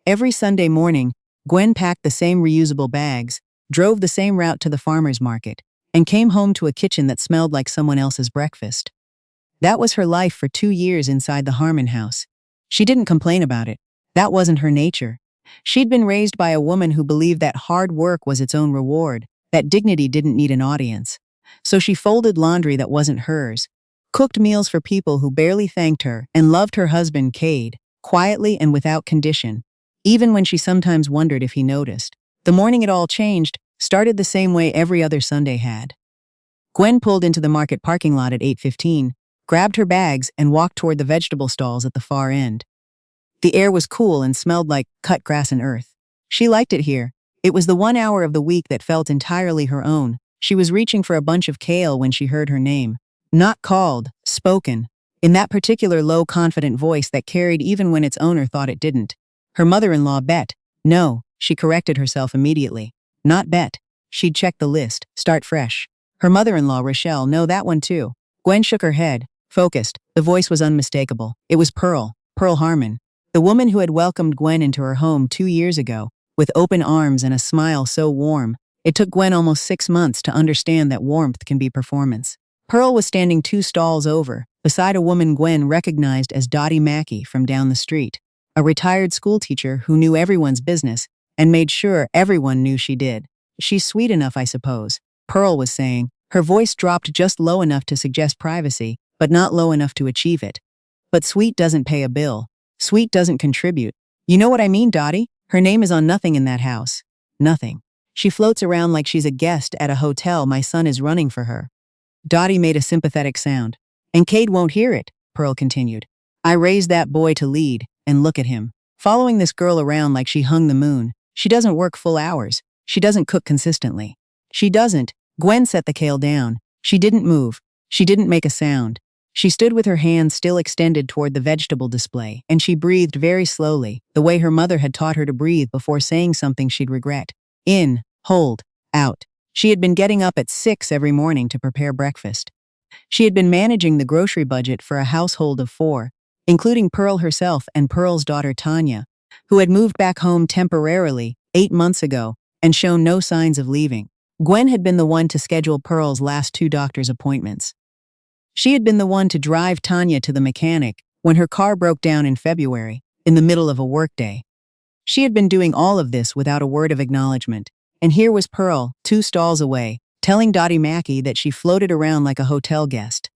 Every Sunday morning, Gwen packed the same reusable bags, drove the same route to the farmer's market, and came home to a kitchen that smelled like someone else's breakfast. That was her life for 2 years inside the Harmon house. She didn't complain about it. That wasn't her nature. She'd been raised by a woman who believed that hard work was its own reward, that dignity didn't need an audience. So she folded laundry that wasn't hers, cooked meals for people who barely thanked her, and loved her husband, Cade, quietly and without condition, even when she sometimes wondered if he noticed. The morning it all changed started the same way every other Sunday had. Gwen pulled into the market parking lot at 8:15, grabbed her bags, and walked toward the vegetable stalls at the far end. The air was cool and smelled like cut grass and earth. She liked it here. It was the 1 hour of the week that felt entirely her own. She was reaching for a bunch of kale when she heard her name. Not called, spoken. In that particular low, confident voice that carried even when its owner thought it didn't. Her mother-in-law, Bet. No, she corrected herself immediately. Not Bet. She'd checked the list. Start fresh. Her mother-in-law, Rochelle. No, that one too. Gwen shook her head, focused. The voice was unmistakable. It was Pearl Harmon. The woman who had welcomed Gwen into her home 2 years ago, with open arms and a smile so warm, it took Gwen almost 6 months to understand that warmth can be performance. Pearl was standing 2 stalls over, beside a woman Gwen recognized as Dottie Mackey from down the street, a retired schoolteacher who knew everyone's business and made sure everyone knew she did. She's sweet enough, I suppose, Pearl was saying. Her voice dropped just low enough to suggest privacy, but not low enough to achieve it. But sweet doesn't pay a bill. Sweet doesn't contribute. You know what I mean, Dottie? Her name is on nothing in that house. Nothing. She floats around like she's a guest at a hotel my son is running for her. Dottie made a sympathetic sound. And Cade won't hear it, Pearl continued. I raised that boy to lead, and look at him. Following this girl around like she hung the moon. She doesn't work full hours. She doesn't cook consistently. She doesn't. Gwen set the kale down. She didn't move. She didn't make a sound. She stood with her hands still extended toward the vegetable display, and she breathed very slowly, the way her mother had taught her to breathe before saying something she'd regret. In, hold, out. She had been getting up at 6 every morning to prepare breakfast. She had been managing the grocery budget for a household of 4, including Pearl herself and Pearl's daughter Tanya, who had moved back home temporarily 8 months ago and shown no signs of leaving. Gwen had been the one to schedule Pearl's last 2 doctor's appointments. She had been the one to drive Tanya to the mechanic when her car broke down in February, in the middle of a workday. She had been doing all of this without a word of acknowledgement, and here was Pearl, 2 stalls away, telling Dottie Mackey that she floated around like a hotel guest.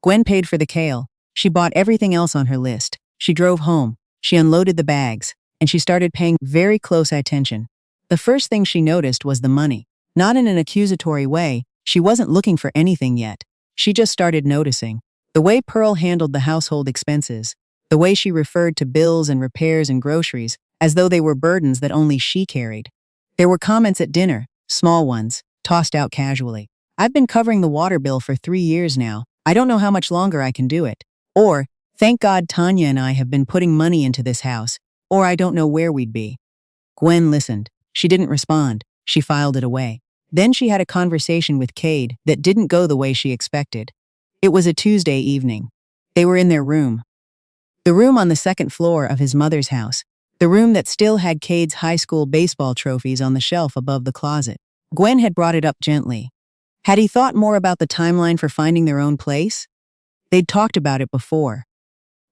Gwen paid for the kale. She bought everything else on her list. She drove home. She unloaded the bags, and she started paying very close attention. The first thing she noticed was the money. Not in an accusatory way. She wasn't looking for anything yet. She just started noticing. The way Pearl handled the household expenses, the way she referred to bills and repairs and groceries as though they were burdens that only she carried. There were comments at dinner, small ones, tossed out casually. I've been covering the water bill for 3 years now. I don't know how much longer I can do it. Or, thank God Tanya and I have been putting money into this house, or I don't know where we'd be. Gwen listened. She didn't respond. She filed it away. Then she had a conversation with Cade that didn't go the way she expected. It was a Tuesday evening. They were in their room. The room on the 2nd floor of his mother's house. The room that still had Cade's high school baseball trophies on the shelf above the closet. Gwen had brought it up gently. Had he thought more about the timeline for finding their own place? They'd talked about it before.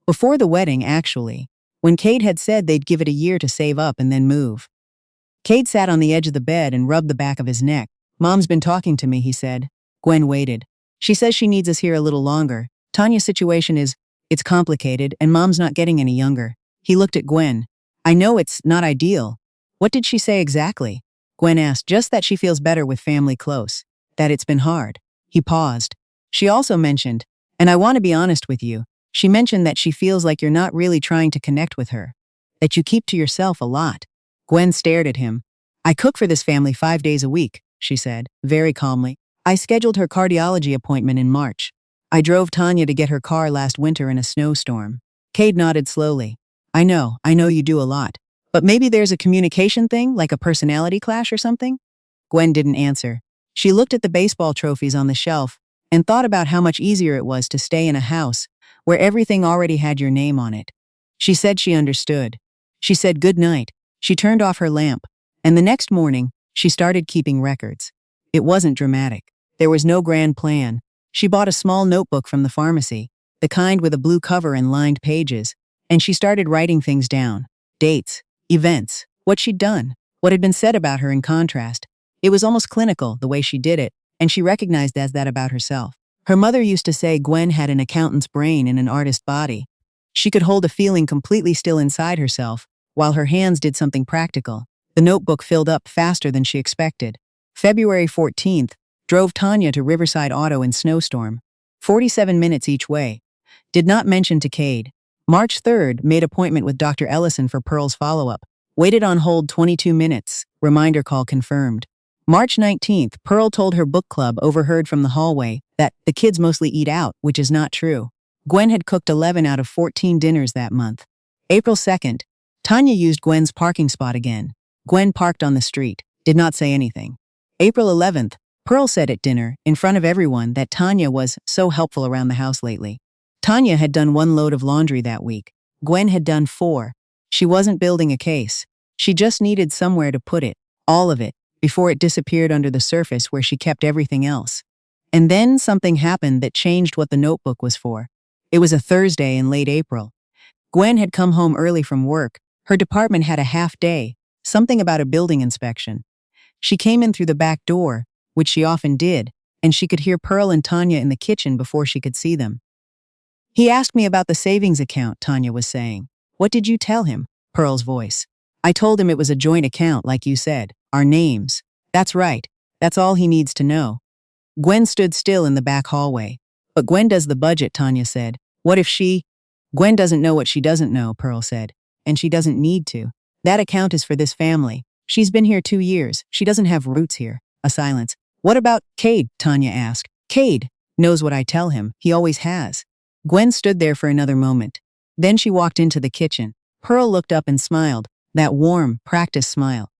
Before the wedding, actually, when Cade had said they'd give it a year to save up and then move. Cade sat on the edge of the bed and rubbed the back of his neck. Mom's been talking to me, he said. Gwen waited. She says she needs us here a little longer. Tanya's situation it's complicated, and Mom's not getting any younger. He looked at Gwen. I know it's not ideal. What did she say exactly? Gwen asked. Just that she feels better with family close. That it's been hard. He paused. She also mentioned, and I want to be honest with you, she mentioned that she feels like you're not really trying to connect with her. That you keep to yourself a lot. Gwen stared at him. I cook for this family 5 days a week, she said, very calmly. I scheduled her cardiology appointment in March. I drove Tanya to get her car last winter in a snowstorm. Cade nodded slowly. I know you do a lot. But maybe there's a communication thing, like a personality clash or something? Gwen didn't answer. She looked at the baseball trophies on the shelf and thought about how much easier it was to stay in a house where everything already had your name on it. She said she understood. She said good night, She turned off her lamp, and the next morning, she started keeping records. It wasn't dramatic. There was no grand plan. She bought a small notebook from the pharmacy, the kind with a blue cover and lined pages, and she started writing things down. Dates, events, what she'd done, what had been said about her in contrast. It was almost clinical, the way she did it, and she recognized as that about herself. Her mother used to say Gwen had an accountant's brain and an artist's body. She could hold a feeling completely still inside herself, while her hands did something practical. The notebook filled up faster than she expected. February 14th, drove Tanya to Riverside Auto in snowstorm. 47 minutes each way. Did not mention to Cade. March 3rd, made appointment with Dr. Ellison for Pearl's follow-up. Waited on hold 22 minutes. Reminder call confirmed. March 19th, Pearl told her book club overheard from the hallway that the kids mostly eat out, which is not true. Gwen had cooked 11 out of 14 dinners that month. April 2nd, Tanya used Gwen's parking spot again. Gwen parked on the street, did not say anything. April 11th, Pearl said at dinner, in front of everyone, that Tanya was so helpful around the house lately. Tanya had done 1 load of laundry that week. Gwen had done 4. She wasn't building a case. She just needed somewhere to put it, all of it, before it disappeared under the surface where she kept everything else. And then something happened that changed what the notebook was for. It was a Thursday in late April. Gwen had come home early from work. Her department had a half day, something about a building inspection. She came in through the back door, which she often did, and she could hear Pearl and Tanya in the kitchen before she could see them. "He asked me about the savings account," Tanya was saying. "What did you tell him?" Pearl's voice. "I told him it was a joint account, like you said. Our names." "That's right. That's all he needs to know." Gwen stood still in the back hallway. "But Gwen does the budget," Tanya said. "What if she—" "Gwen doesn't know what she doesn't know," Pearl said. "And she doesn't need to. That account is for this family. She's been here 2 years. She doesn't have roots here." A silence. "What about Cade?" Tanya asked. "Cade knows what I tell him. He always has." Gwen stood there for another moment. Then she walked into the kitchen. Pearl looked up and smiled, that warm, practiced smile.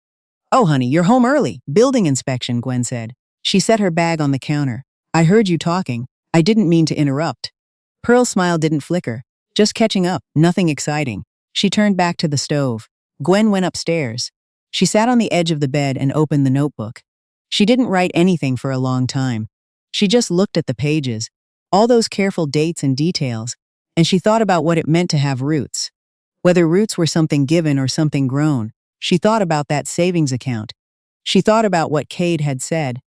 "Oh, honey, you're home early. Building inspection," Gwen said. She set her bag on the counter. "I heard you talking. I didn't mean to interrupt." Pearl's smile didn't flicker. Just catching up, nothing exciting. She turned back to the stove. Gwen went upstairs. She sat on the edge of the bed and opened the notebook. She didn't write anything for a long time. She just looked at the pages, all those careful dates and details, and she thought about what it meant to have roots. Whether roots were something given or something grown, she thought about that savings account. She thought about what Cade had said.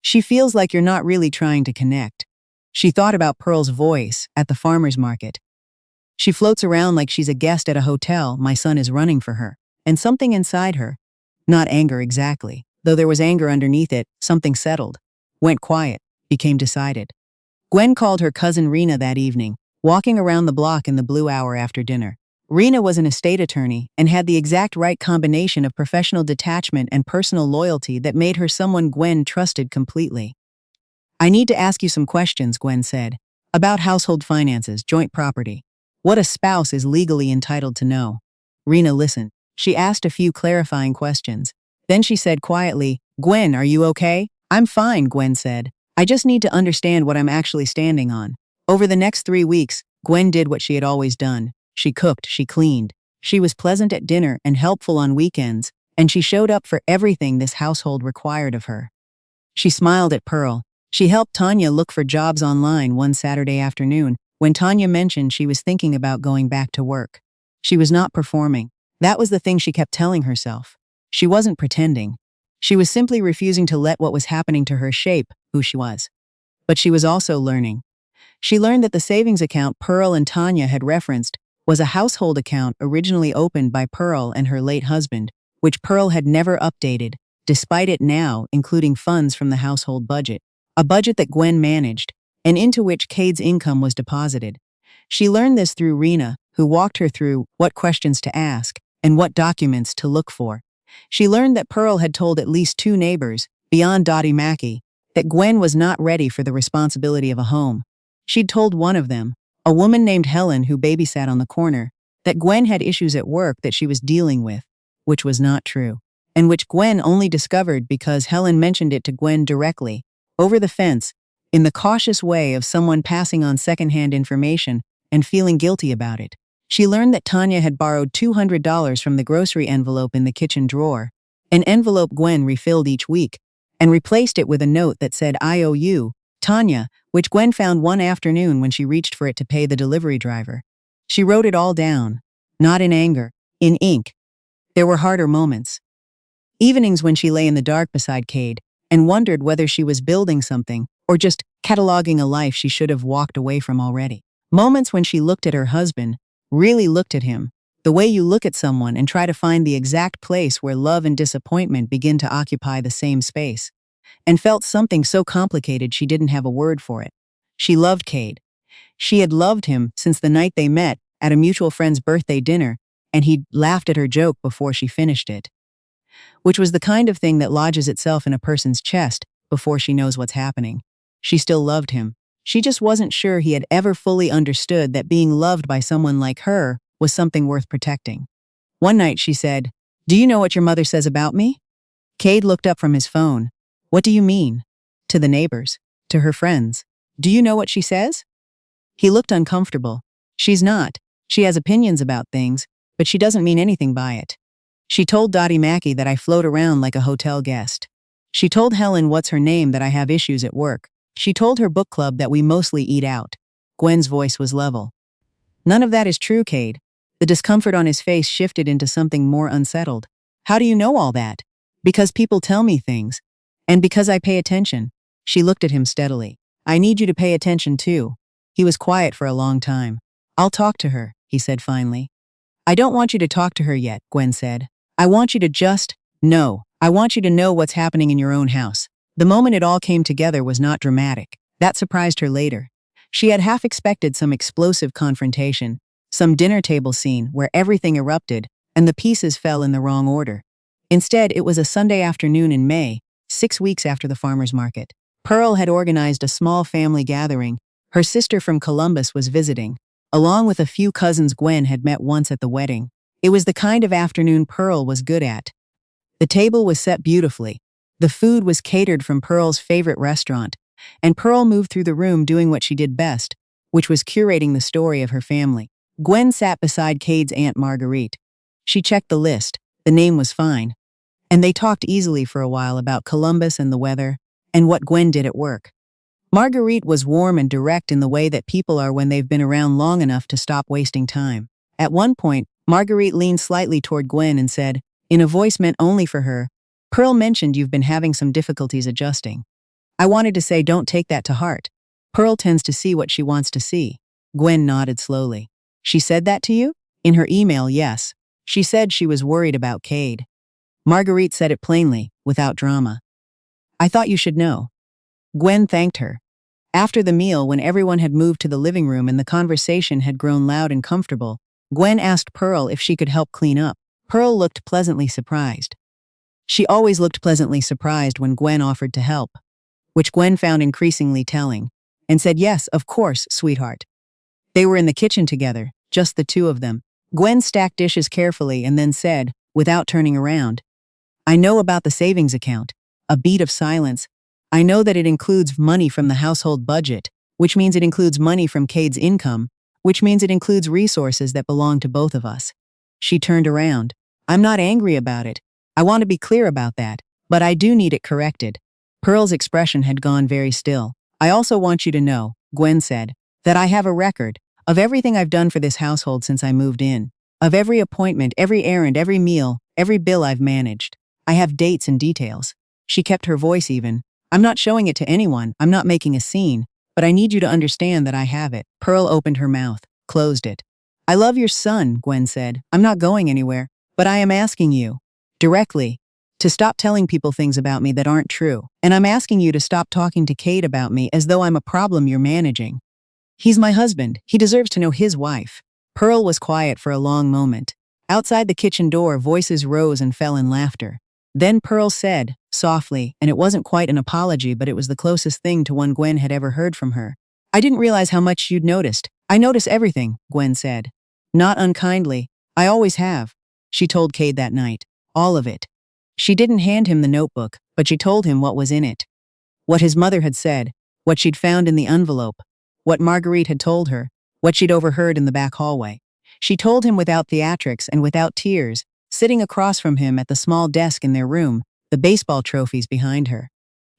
"She feels like you're not really trying to connect." She thought about Pearl's voice at the farmer's market. "She floats around like she's a guest at a hotel. My son is running for her." And something inside her, not anger exactly, though there was anger underneath it, something settled, went quiet, became decided. Gwen called her cousin Rena that evening, walking around the block in the blue hour after dinner. Rena was an estate attorney and had the exact right combination of professional detachment and personal loyalty that made her someone Gwen trusted completely. "I need to ask you some questions," Gwen said, "about household finances, joint property. What a spouse is legally entitled to know." Rena listened. She asked a few clarifying questions. Then she said quietly, "Gwen, are you okay?" "I'm fine," Gwen said. "I just need to understand what I'm actually standing on." Over the next 3 weeks, Gwen did what she had always done. She cooked, she cleaned. She was pleasant at dinner and helpful on weekends, and she showed up for everything this household required of her. She smiled at Pearl. She helped Tanya look for jobs online one Saturday afternoon when Tanya mentioned she was thinking about going back to work. She was not performing. That was the thing she kept telling herself. She wasn't pretending. She was simply refusing to let what was happening to her shape who she was. But she was also learning. She learned that the savings account Pearl and Tanya had referenced was a household account originally opened by Pearl and her late husband, which Pearl had never updated, despite it now including funds from the household budget, a budget that Gwen managed, and into which Cade's income was deposited. She learned this through Rena, who walked her through what questions to ask and what documents to look for. She learned that Pearl had told at least 2 neighbors, beyond Dottie Mackey, that Gwen was not ready for the responsibility of a home. She'd told one of them, a woman named Helen who babysat on the corner, that Gwen had issues at work that she was dealing with, which was not true, and which Gwen only discovered because Helen mentioned it to Gwen directly, over the fence, in the cautious way of someone passing on secondhand information and feeling guilty about it. She learned that Tanya had borrowed $200 from the grocery envelope in the kitchen drawer, an envelope Gwen refilled each week, and replaced it with a note that said, "I owe you, Tanya," which Gwen found one afternoon when she reached for it to pay the delivery driver. She wrote it all down, not in anger, in ink. There were harder moments. Evenings when she lay in the dark beside Cade and wondered whether she was building something or just cataloging a life she should have walked away from already. Moments when she looked at her husband, really looked at him, the way you look at someone and try to find the exact place where love and disappointment begin to occupy the same space, and felt something so complicated she didn't have a word for it. She loved Cade. She had loved him since the night they met at a mutual friend's birthday dinner, and he'd laughed at her joke before she finished it, which was the kind of thing that lodges itself in a person's chest before she knows what's happening. She still loved him. She just wasn't sure he had ever fully understood that being loved by someone like her was something worth protecting. One night she said, "Do you know what your mother says about me?" Cade looked up from his phone. "What do you mean?" "To the neighbors. To her friends. Do you know what she says?" He looked uncomfortable. "She's not. She has opinions about things, but she doesn't mean anything by it. She told Dottie Mackey that I float around like a hotel guest. She told Helen what's her name that I have issues at work. She told her book club that we mostly eat out." Gwen's voice was level. "None of that is true, Cade." The discomfort on his face shifted into something more unsettled. "How do you know all that?" "Because people tell me things. And because I pay attention." She looked at him steadily. "I need you to pay attention too." He was quiet for a long time. "I'll talk to her," he said finally. "I don't want you to talk to her yet," Gwen said. "I want you to just know. I want you to know what's happening in your own house." The moment it all came together was not dramatic. That surprised her later. She had half expected some explosive confrontation, some dinner table scene where everything erupted and the pieces fell in the wrong order. Instead, it was a Sunday afternoon in May, 6 weeks after the farmer's market. Pearl had organized a small family gathering. Her sister from Columbus was visiting, along with a few cousins Gwen had met once at the wedding. It was the kind of afternoon Pearl was good at. The table was set beautifully. The food was catered from Pearl's favorite restaurant, and Pearl moved through the room doing what she did best, which was curating the story of her family. Gwen sat beside Cade's Aunt Marguerite. She checked the list. The name was fine. And they talked easily for a while about Columbus and the weather, and what Gwen did at work. Marguerite was warm and direct in the way that people are when they've been around long enough to stop wasting time. At one point, Marguerite leaned slightly toward Gwen and said, in a voice meant only for her, "Pearl mentioned you've been having some difficulties adjusting." I wanted to say don't take that to heart. Pearl tends to see what she wants to see. Gwen nodded slowly. "She said that to you?" "In her email, yes. She said she was worried about Cade." Marguerite said it plainly, without drama. "I thought you should know." Gwen thanked her. After the meal, when everyone had moved to the living room and the conversation had grown loud and comfortable, Gwen asked Pearl if she could help clean up. Pearl looked pleasantly surprised. She always looked pleasantly surprised when Gwen offered to help, which Gwen found increasingly telling, and said, "Yes, of course, sweetheart." They were in the kitchen together, just the two of them. Gwen stacked dishes carefully and then said, without turning around, "I know about the savings account." A beat of silence. "I know that it includes money from the household budget, which means it includes money from Cade's income, which means it includes resources that belong to both of us." She turned around. "I'm not angry about it. I want to be clear about that, but I do need it corrected." Pearl's expression had gone very still. "I also want you to know," Gwen said, "that I have a record of everything I've done for this household since I moved in, of every appointment, every errand, every meal, every bill I've managed. I have dates and details." She kept her voice even. "I'm not showing it to anyone, I'm not making a scene, but I need you to understand that I have it." Pearl opened her mouth, closed it. "I love your son," Gwen said. "I'm not going anywhere, but I am asking you, directly, to stop telling people things about me that aren't true. And I'm asking you to stop talking to Cade about me as though I'm a problem you're managing. He's my husband. He deserves to know his wife." Pearl was quiet for a long moment. Outside the kitchen door, voices rose and fell in laughter. Then Pearl said, softly, and it wasn't quite an apology, but it was the closest thing to one Gwen had ever heard from her. "I didn't realize how much you'd noticed." "I notice everything," Gwen said. Not unkindly. "I always have." She told Cade that night. All of it. She didn't hand him the notebook, but she told him what was in it. What his mother had said, what she'd found in the envelope, what Marguerite had told her, what she'd overheard in the back hallway. She told him without theatrics and without tears, sitting across from him at the small desk in their room, the baseball trophies behind her.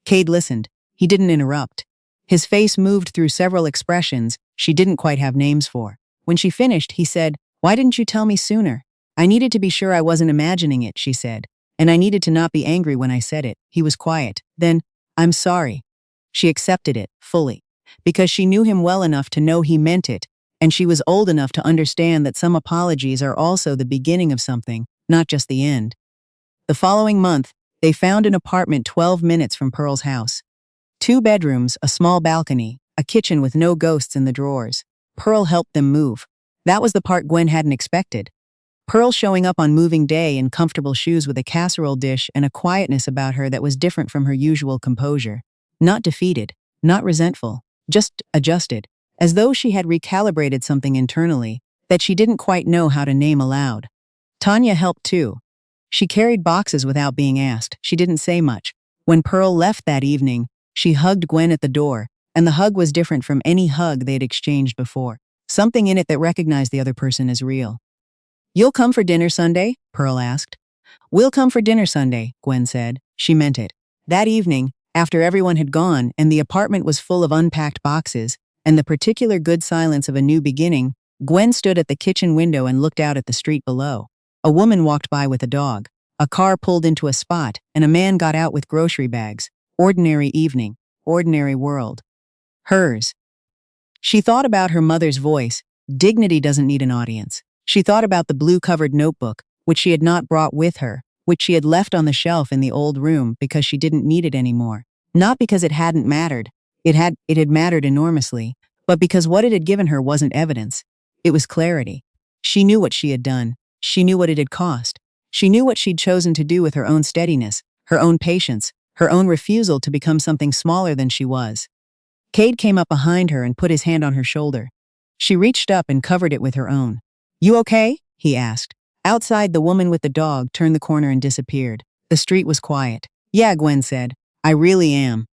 Cade listened. He didn't interrupt. His face moved through several expressions she didn't quite have names for. When she finished, he said, "Why didn't you tell me sooner?" "I needed to be sure I wasn't imagining it," she said. "And I needed to not be angry when I said it." He was quiet. Then, "I'm sorry." She accepted it, fully. Because she knew him well enough to know he meant it, and she was old enough to understand that some apologies are also the beginning of something, not just the end. The following month, they found an apartment 12 minutes from Pearl's house. 2 bedrooms, a small balcony, a kitchen with no ghosts in the drawers. Pearl helped them move. That was the part Gwen hadn't expected. Pearl showing up on moving day in comfortable shoes with a casserole dish and a quietness about her that was different from her usual composure. Not defeated, not resentful, just adjusted, as though she had recalibrated something internally that she didn't quite know how to name aloud. Tanya helped too. She carried boxes without being asked. She didn't say much. When Pearl left that evening, she hugged Gwen at the door, and the hug was different from any hug they'd exchanged before. Something in it that recognized the other person as real. "You'll come for dinner Sunday?" Pearl asked. "We'll come for dinner Sunday," Gwen said. She meant it. That evening, after everyone had gone and the apartment was full of unpacked boxes, and the particular good silence of a new beginning, Gwen stood at the kitchen window and looked out at the street below. A woman walked by with a dog. A car pulled into a spot, and a man got out with grocery bags. Ordinary evening, ordinary world. Hers. She thought about her mother's voice. Dignity doesn't need an audience. She thought about the blue-covered notebook, which she had not brought with her, which she had left on the shelf in the old room because she didn't need it anymore. Not because it hadn't mattered. It had mattered enormously, but because what it had given her wasn't evidence. It was clarity. She knew what she had done. She knew what it had cost. She knew what she'd chosen to do with her own steadiness, her own patience, her own refusal to become something smaller than she was. Cade came up behind her and put his hand on her shoulder. She reached up and covered it with her own. "You okay?" he asked. Outside, the woman with the dog turned the corner and disappeared. The street was quiet. "Yeah," Gwen said. "I really am."